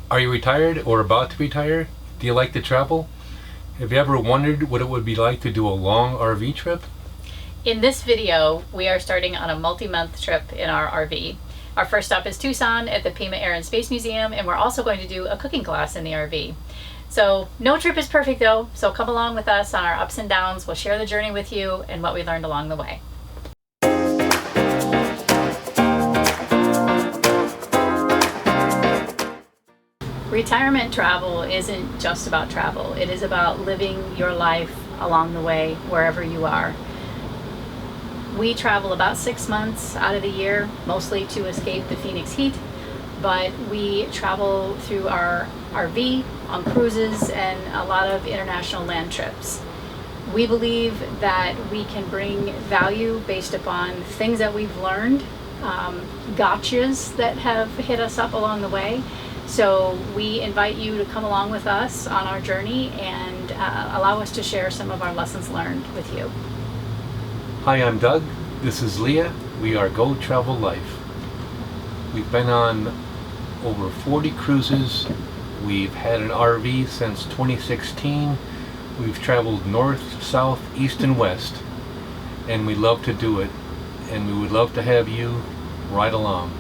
Are you retired or about to retire? Do you like to travel? Have you ever wondered what it would be like to do a long RV trip? In this video, we are starting on a multi-month trip in our RV. Our first stop is Tucson at the Pima Air and Space Museum, and we're also going to do a cooking class in the RV. So no trip is perfect though, so come along with us on our ups and downs. We'll share the journey with you and what we learned along the way. Retirement travel isn't just about travel. It is about living your life along the way, wherever you are. We travel about 6 months out of the year, mostly to escape the Phoenix heat, but we travel through our RV on cruises and a lot of international land trips. We believe that we can bring value based upon things that we've learned, gotchas that have hit us up along the way. So we invite you to come along with us on our journey and allow us to share some of our lessons learned with you. Hi, I'm Doug. This is Leah. We are Go Travel Life. We've been on over 40 cruises. We've had an RV since 2016. We've traveled north, south, east, and west. And we love to do it. And we would love to have you ride along.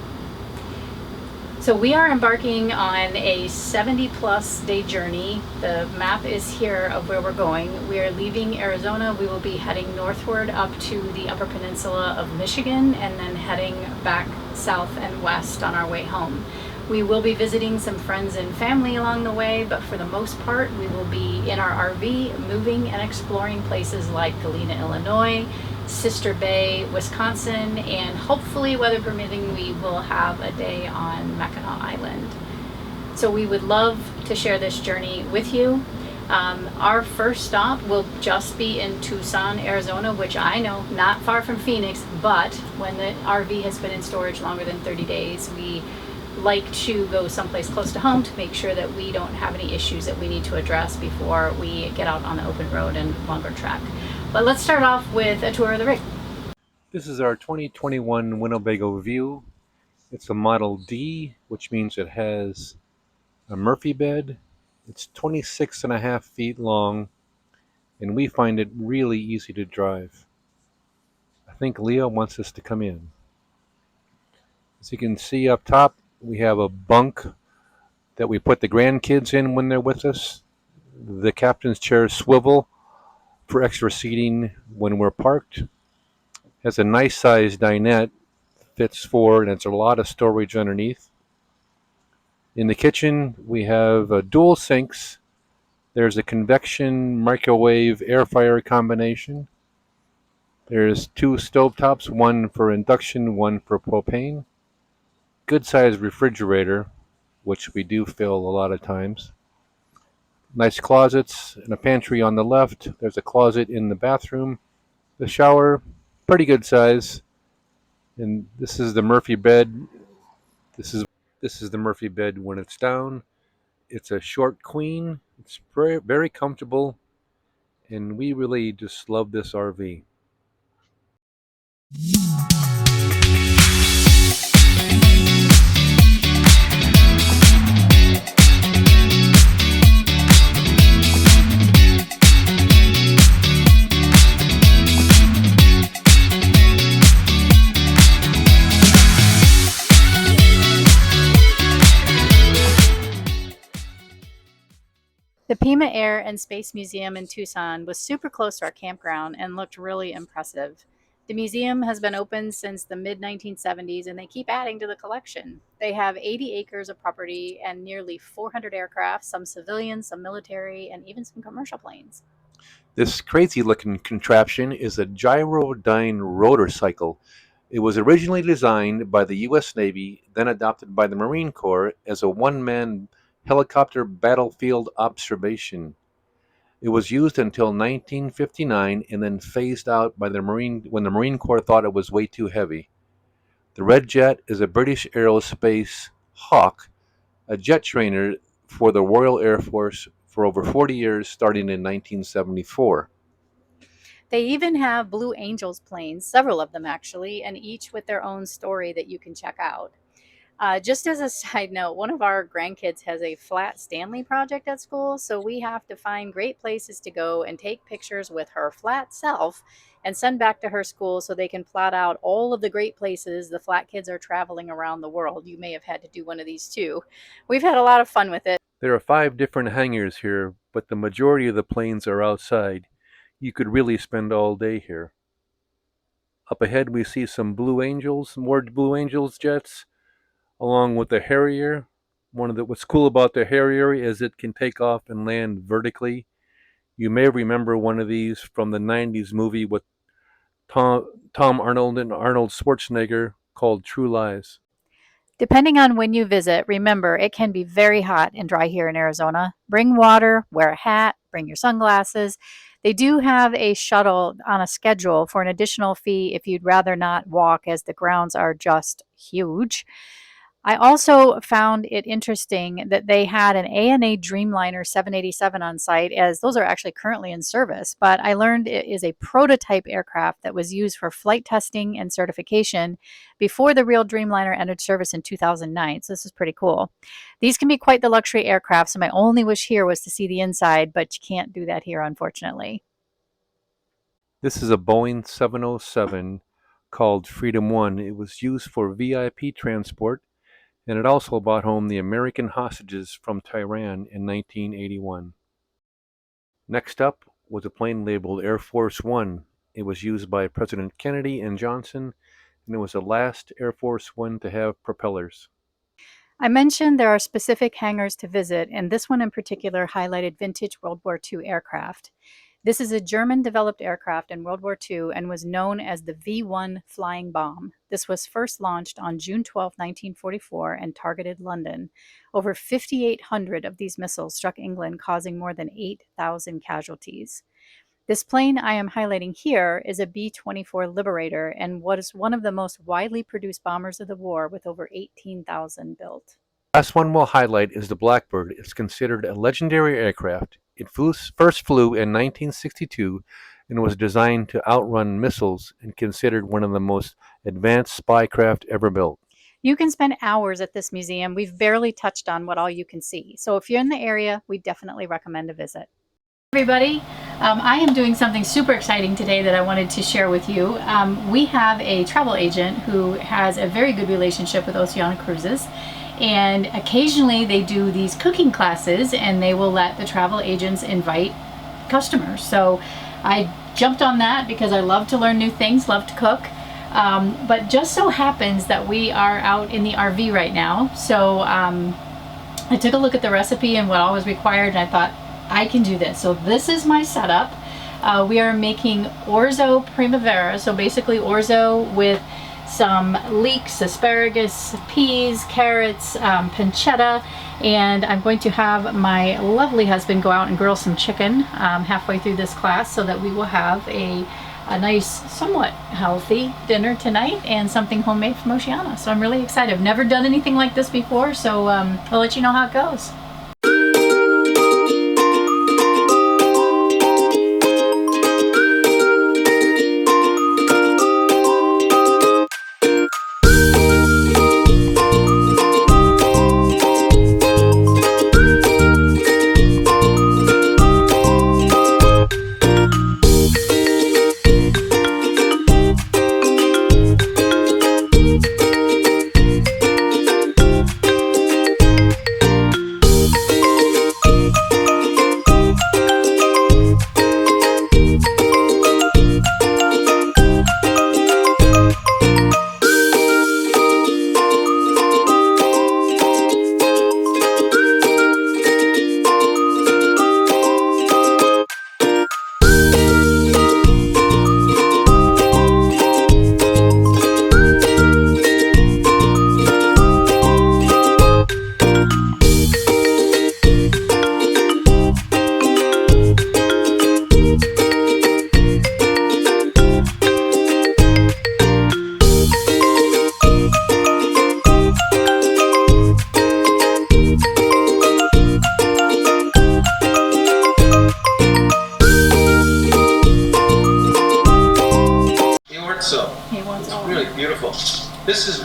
So we are embarking on a 70-plus day journey. The map is here of where we're going. We are leaving Arizona. We will be heading northward up to the Upper Peninsula of Michigan and then heading back south and west on our way home. We will be visiting some friends and family along the way, but for the most part, we will be in our RV, moving and exploring places like Galena, Illinois, Sister Bay, Wisconsin, and hopefully, weather permitting, we will have a day on Mackinac Island. So we would love to share this journey with you. Our first stop will just be in Tucson, Arizona, which I know, not far from Phoenix, but when the RV has been in storage longer than 30 days, we like to go someplace close to home to make sure that we don't have any issues that we need to address before we get out on the open road and longer trek. But let's start off with a tour of the rig. This is our 2021 Winnebago View. It's a Model D, which means it has a Murphy bed. It's 26 and a half feet long, and we find it really easy to drive. I think Leah wants us to come in. As you can see up top, we have a bunk that we put the grandkids in when they're with us. The captain's chair swivel for extra seating when we're parked. Has a nice sized dinette, fits four, and it's a lot of storage underneath. In the kitchen, we have dual sinks. There's a convection microwave air fryer combination. There's two stovetops, one for induction, one for propane. Good sized refrigerator, which we do fill a lot of times. Nice closets and a pantry on the left. There's a closet in the bathroom. The shower, pretty good size. And this is the Murphy bed. This is the Murphy bed when it's down. It's a short queen. It's very, very comfortable, and we really just love this RV. The Pima Air and Space Museum in Tucson was super close to our campground and looked really impressive. The museum has been open since the mid 1970s and they keep adding to the collection. They have 80 acres of property and nearly 400 aircraft, some civilian, some military, and even some commercial planes. This crazy looking contraption is a gyrodyne rotor cycle. It was originally designed by the U.S. Navy, then adopted by the Marine Corps as a one man helicopter battlefield observation. It was used until 1959 and then phased out by the Marine when the Marine Corps thought it was way too heavy. The Red Jet is a British Aerospace Hawk, a jet trainer for the Royal Air Force for over 40 years, starting in 1974. They even have Blue Angels planes, several of them actually, and each with their own story that you can check out. Just as a side note, one of our grandkids has a flat Stanley project at school, so we have to find great places to go and take pictures with her flat self and send back to her school so they can plot out all of the great places the flat kids are traveling around the world. You may have had to do one of these too. We've had a lot of fun with it. There are 5 different hangars here, but the majority of the planes are outside. You could really spend all day here. Up ahead, we see some Blue Angels, more Blue Angels jets, along with the Harrier. What's cool about the Harrier is it can take off and land vertically. You may remember one of these from the '90s movie with Tom Arnold and Arnold Schwarzenegger called True Lies. Depending on when you visit, remember it can be very hot and dry here in Arizona. Bring water, wear a hat, bring your sunglasses. They do have a shuttle on a schedule for an additional fee if you'd rather not walk, as the grounds are just huge. I also found it interesting that they had an ANA Dreamliner 787 on site, as those are actually currently in service. But I learned it is a prototype aircraft that was used for flight testing and certification before the real Dreamliner entered service in 2009. So this is pretty cool. These can be quite the luxury aircraft. So my only wish here was to see the inside, but you can't do that here, unfortunately. This is a Boeing 707 called Freedom One. It was used for VIP transport, and it also brought home the American hostages from Tehran in 1981. Next up was a plane labeled Air Force One. It was used by President Kennedy and Johnson, and it was the last Air Force One to have propellers. I mentioned there are specific hangars to visit, and this one in particular highlighted vintage World War II aircraft. This is a German developed aircraft in World War II and was known as the V 1 Flying Bomb. This was first launched on June 12, 1944, and targeted London. Over 5,800 of these missiles struck England, causing more than 8,000 casualties. This plane I am highlighting here is a B 24 Liberator and was one of the most widely produced bombers of the war, with over 18,000 built. Last one we'll highlight is the Blackbird. It's considered a legendary aircraft. It first flew in 1962 and was designed to outrun missiles and considered one of the most advanced spy craft ever built. You can spend hours at this museum. We've barely touched on what all you can see. So if you're in the area, we definitely recommend a visit. Everybody, I am doing something super exciting today that I wanted to share with you. We have a travel agent who has a very good relationship with Oceana Cruises, and occasionally they do these cooking classes and they will let the travel agents invite customers. So I jumped on that because I love to learn new things, love to cook. But just so happens that we are out in the RV right now. So I took a look at the recipe and what all was required, and I thought, I can do this. So this is my setup. We are making orzo primavera. So basically orzo with some leeks, asparagus, peas, carrots, pancetta, and I'm going to have my lovely husband go out and grill some chicken halfway through this class, so that we will have a nice, somewhat healthy dinner tonight and something homemade from Oceana. So I'm really excited. I've never done anything like this before, so I'll let you know how it goes.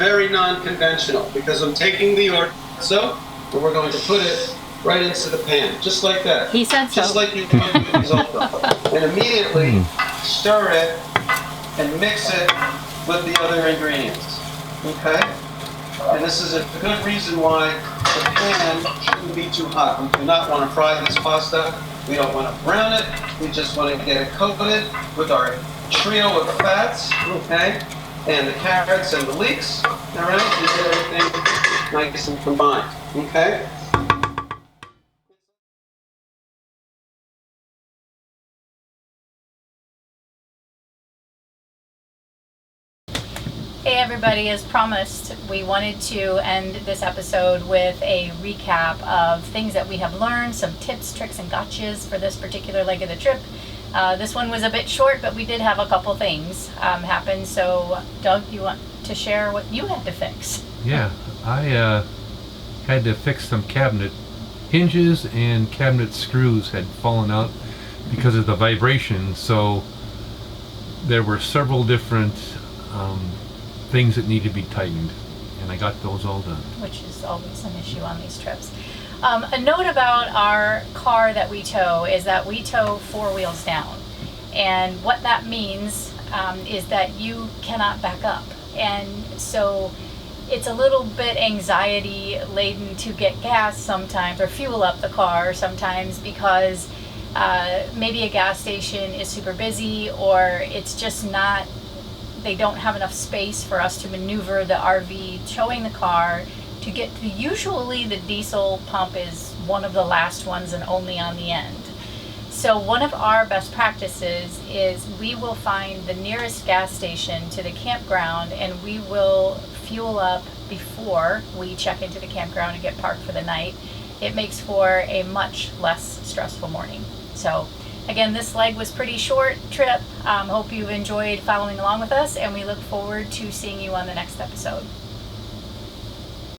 very non-conventional because I'm taking the orzo and we're going to put it right into the pan, just like that. He said so. Just like you do with risotto. And immediately stir it and mix it with the other ingredients. Okay? And this is a good reason why the pan shouldn't be too hot. We do not want to fry this pasta. We don't want to brown it. We just want to get it coated with our trio of fats, okay? And the carrots and the leeks, all right? And get everything nice and combined, okay? Hey everybody, as promised, we wanted to end this episode with a recap of things that we have learned, some tips, tricks, and gotchas for this particular leg of the trip. This one was a bit short, but we did have a couple things happen. So, Doug, you want to share what you had to fix? Yeah, I had to fix some cabinet hinges, and cabinet screws had fallen out because of the vibration. So there were several different things that need to be tightened, and I got those all done. Which is always an issue on these trips. A note about our car that we tow is that we tow 4 wheels down. And what that means is that you cannot back up. And so it's a little bit anxiety laden to get gas sometimes, or fuel up the car sometimes, because maybe a gas station is super busy, or it's just not, they don't have enough space for us to maneuver the RV towing the car to get to. Usually the diesel pump is one of the last ones and only on the end. So one of our best practices is we will find the nearest gas station to the campground, and we will fuel up before we check into the campground and get parked for the night. It makes for a much less stressful morning. So again, this leg was pretty short trip. Hope you've enjoyed following along with us, and we look forward to seeing you on the next episode.